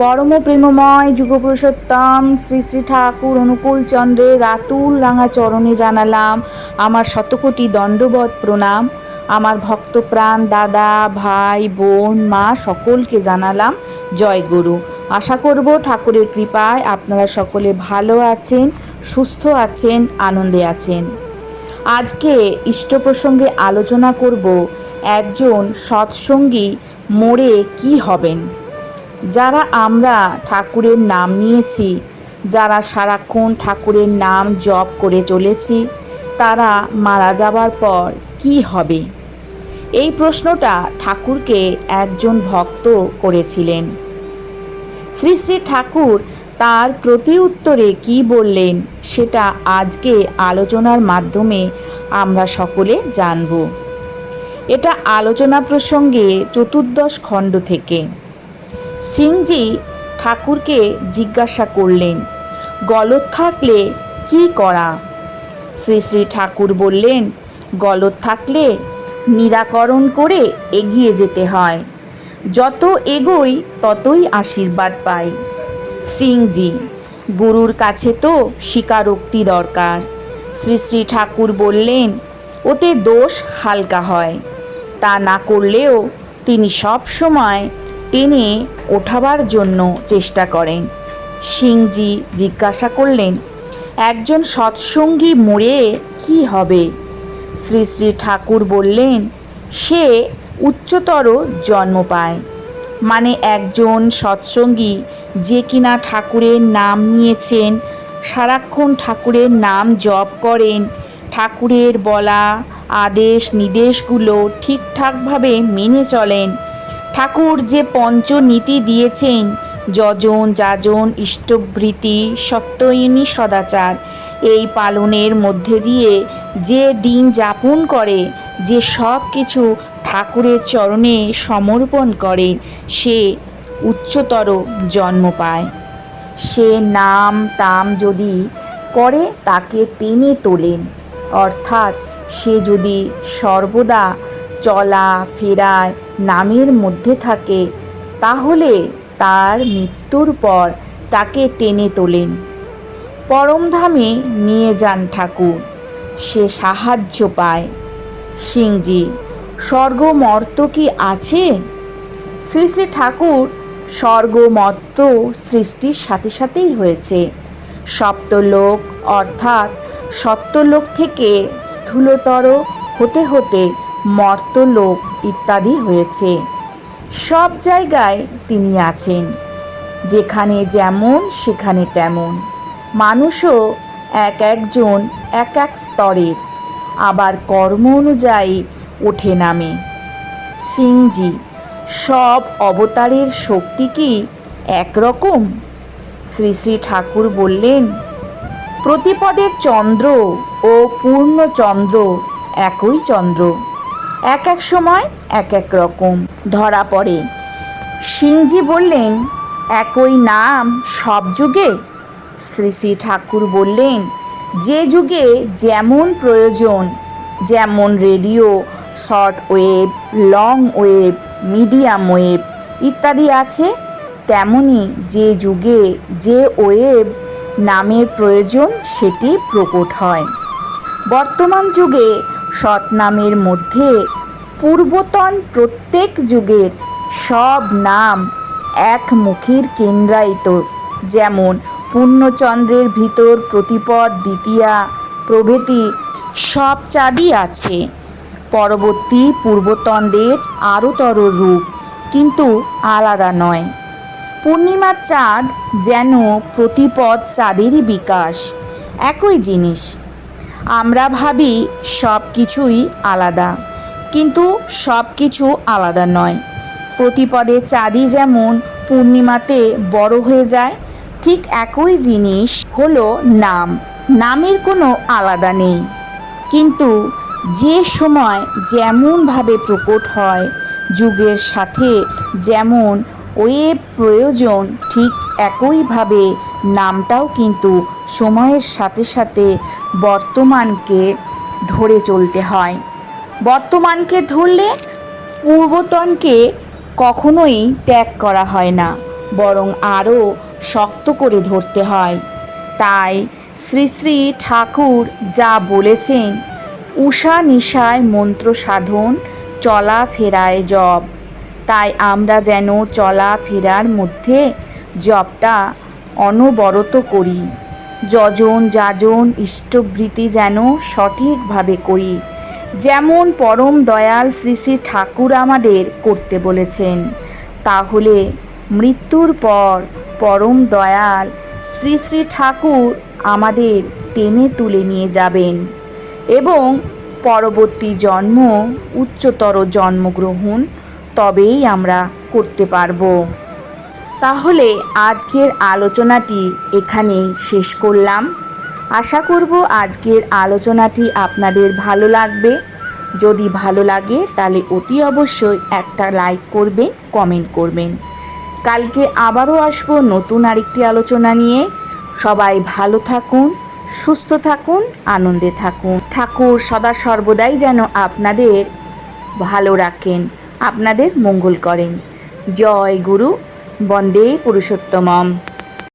পরম প্রেমময় যুগপুরুষোত্তম শ্রী শ্রী ঠাকুর অনুকূল চন্দ্রের রাতুল রাঙা চরণে জানালাম আমার শতকোটি দণ্ডবৎ প্রণাম। আমার ভক্তপ্রাণ দাদা ভাই বোন মা সকলকে জানালাম জয় গুরু। আশা করব ঠাকুরের কৃপায় আপনারা সকলে ভালো আছেন, সুস্থ আছেন, আনন্দে আছেন। আজকে ইষ্ট প্রসঙ্গে আলোচনা করব একজন সৎসঙ্গী মরে কি হবেন। যারা আমরা ঠাকুরের নাম নিয়েছি, যারা সারাক্ষণ ঠাকুরের নাম জপ করে চলেছি, তারা মারা যাবার পর কি হবে? এই প্রশ্নটা ঠাকুরকে একজন ভক্ত করেছিলেন। শ্রী শ্রী ঠাকুর তার প্রতি উত্তরে কি বললেন সেটা আজকে আলোচনার মাধ্যমে আমরা সকলে জানব। এটা আলোচনা প্রসঙ্গে চতুর্দশ খণ্ড থেকে। সিংজি ঠাকুরকে জিজ্ঞাসা করলেন, গলদ থাকলে কি করা? শ্রী শ্রী ঠাকুর বললেন, গলদ থাকলে নিরাকরণ করে এগিয়ে যেতে হয়। যত এগোই ততই আশীর্বাদ পাই। সিংজি, গুরুর কাছে তো স্বীকারোক্তি দরকার। শ্রী শ্রী ঠাকুর বললেন, ওতে দোষ হালকা হয়। তা না করলেও তিনি সব সময় টেনে ওঠাবার জন্য চেষ্টা করেন। সিংজি জিজ্ঞাসা করলেন, একজন সৎসঙ্গী মরে কি হবে? শ্রী শ্রী ঠাকুর বললেন, সে উচ্চতর জন্ম পায়। মানে একজন সৎসঙ্গী যে কিনা ঠাকুরের নাম নিয়েছেন, সারাক্ষণ ঠাকুরের নাম জপ করেন, ঠাকুরের বলা আদেশ নির্দেশগুলো ঠিকঠাকভাবে মেনে চলেন, ঠাকুর যে পঞ্চনীতি দিয়েছেন, যজন যাজন ইষ্টভৃতি সত্যয়নী সদাচার, এই পালনের মধ্যে দিয়ে যে দিন যাপন করে, যে সব কিছু ঠাকুরের চরণে সমর্পণ করে, সে উচ্চতর জন্ম পায়। সে নাম টাম যদি করে তাকে টেনে তোলেন, অর্থাৎ সে যদি সর্বদা চলা ফেরায় নামের মধ্যে থাকে, তাহলে তার মৃত্যুর পর তাকে টেনে তোলেন, পরমধামে নিয়ে যান ঠাকুর, সে সাহায্য পায়। সিংজি, স্বর্গ মর্ত কি আছে? শ্রী শ্রী ঠাকুর, স্বর্গ মর্ত সৃষ্টির সাথে সাথেই হয়েছে। সপ্তলোক অর্থাৎ সত্যলোক থেকে স্থূলতর হতে হতে মর্তলোক ইত্যাদি হয়েছে। সব জায়গায় তিনি আছেন, যেখানে যেমন সেখানে তেমন। মানুষও এক একজন এক এক স্তরের, আবার কর্ম অনুযায়ী ওঠে নামে। সিংজি, সব অবতারের শক্তি কি একরকম? শ্রী শ্রী ঠাকুর বললেন, প্রতিপদের চন্দ্র ও পূর্ণচন্দ্র একই চন্দ্র, এক এক সময় এক এক রকম ধরা পড়ে। সিংজি বললেন, একই নাম সব যুগে? শ্রী শ্রী ঠাকুর বললেন, যে যুগে যেমন প্রয়োজন, যেমন radio short wave, long wave, medium wave ইত্যাদি আছে, তেমনি যে যুগে যে ওয়েভ নামের প্রয়োজন সেটি প্রকট হয়। বর্তমান যুগে সৎ নামের মধ্যে পূর্বতন প্রত্যেক যুগের সব নাম এক মুখের কেন্দ্রায়িত। যেমন পূর্ণচন্দ্রের ভিতর প্রতিপদ, দ্বিতীয়া প্রভৃতি সব চাঁদই আছে। পরবর্তী পূর্বতনদের আরোতর রূপ, কিন্তু আলাদা নয়। পূর্ণিমার চাঁদ যেন প্রতিপদ চাঁদেরই বিকাশ, একই জিনিস। আমরা ভাবি সব কিছুই আলাদা, কিন্তু সব কিছু আলাদা নয়। প্রতিপদের চাঁদই যেমন পূর্ণিমাতে বড় হয়ে যায়, ঠিক একই জিনিস হলো নাম। নামের কোনো আলাদা নেই, কিন্তু যে সময় যেমনভাবে প্রকট হয়, যুগের সাথে যেমন ওয়েব প্রয়োজন, ঠিক একইভাবে নামটাও কিন্তু সময়ের সাথে সাথে বর্তমানকে ধরে চলতে হয়। বর্তমানকে ধরলে পূর্বতনকে কখনোই ত্যাগ করা হয় না। বরং আরও শক্ত করে ধরতে হয়। তাই শ্রী শ্রী ঠাকুর যা বলেছেন, উষা নিশায় মন্ত্র সাধন, চলাফেরায় জপ। তাই আমরা যেন চলাফেরার মধ্যে জপটা অনবরত করি। যজন যাজন ইষ্টবৃত্তি যেন সঠিকভাবে করি, যেমন পরম দয়াল শ্রী শ্রী ঠাকুর আমাদের করতে বলেছেন। তাহলে মৃত্যুর পর পরম দয়াল শ্রী শ্রী ঠাকুর আমাদের টেনে তুলে নিয়ে যাবেন এবং পরবর্তী জন্ম উচ্চতর জন্মগ্রহণ তবেই আমরা করতে পারব। তাহলে আজকের আলোচনাটি এখানেই শেষ করলাম। আশা করব আজকের আলোচনাটি আপনাদের ভালো লাগবে। যদি ভালো লাগে তাহলে অতি অবশ্যই একটা লাইক করবেন, কমেন্ট করবেন। কালকে আবারও আসবো নতুন আরেকটি আলোচনা নিয়ে। সবাই ভালো থাকুন, সুস্থ থাকুন, আনন্দে থাকুন। ঠাকুর সদা সর্বদাই যেন আপনাদের ভালো রাখেন, আপনাদের মঙ্গল করেন। জয় গুরু, বন্দে পুরুষোত্তমম।